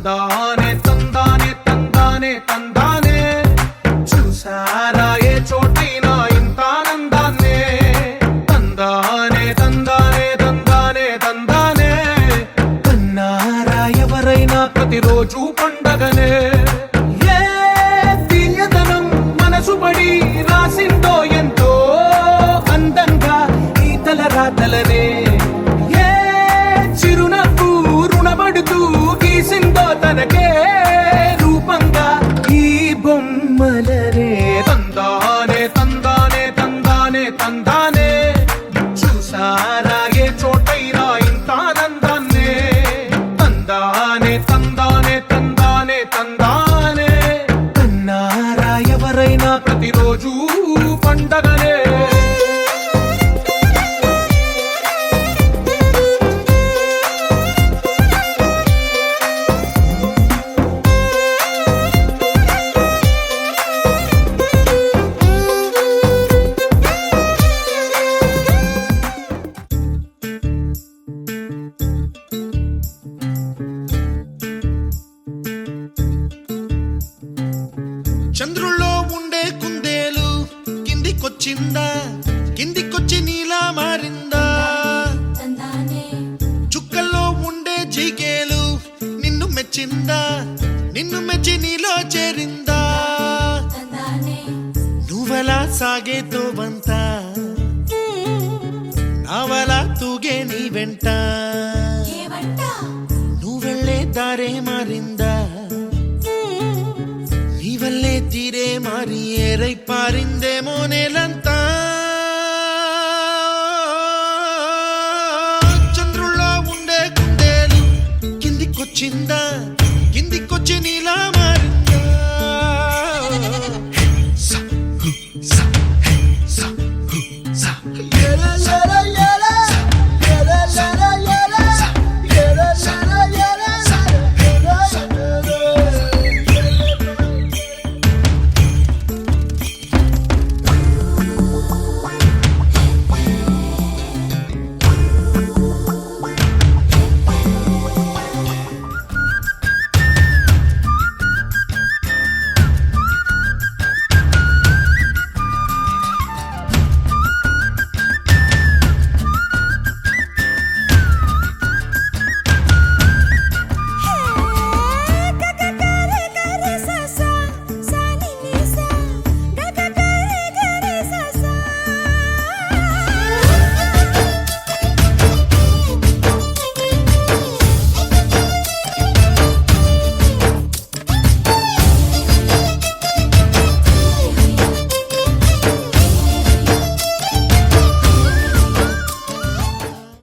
తందానే తందానే తందానే తందానే చూసారా ఏ చోటైనా ఇంత ఆనందాన్నే తందానే తందానే తందానే తందానే కన్నారా ఎవరైనా ప్రతిరోజు పండగనే ఏ తీయదనం మనసు పడి రాసిందో ఎంతో అందంగా ఈ తల రాతలనే ఏ చిరునవ్వు రుణపడుతూ గీసిందో తనకే రూపంగా ఈ బొమ్మలనే తందానే తందానే తందానే తందానే చూసారా ఏ చోటైనా ఇంత ఆనందాన్నే తందానే తందానే తందానే తందానే కన్నారా ఎవరైనా ప్రతిరోజు పండగనే చంద్రుల్లో ఉండే కుందేలు కిందికొచ్చిందా కిందికొచ్చి నీలా మారిందా చుక్కల్లో ఉండే జీకేలు నిన్ను మెచ్చిందా నిన్ను మెచ్చి నీలో చేరిందా నువ్వలా సాగేతో వంత నావలా తూగే నీ వెంట నువ్వెళ్ళే దారే మారిందా నీవల్లే తీరే మారి ఏరై పారిందేమో నేలంతా చంద్రుల్లో ఉండే కుందేలు కిందికొచ్చిందా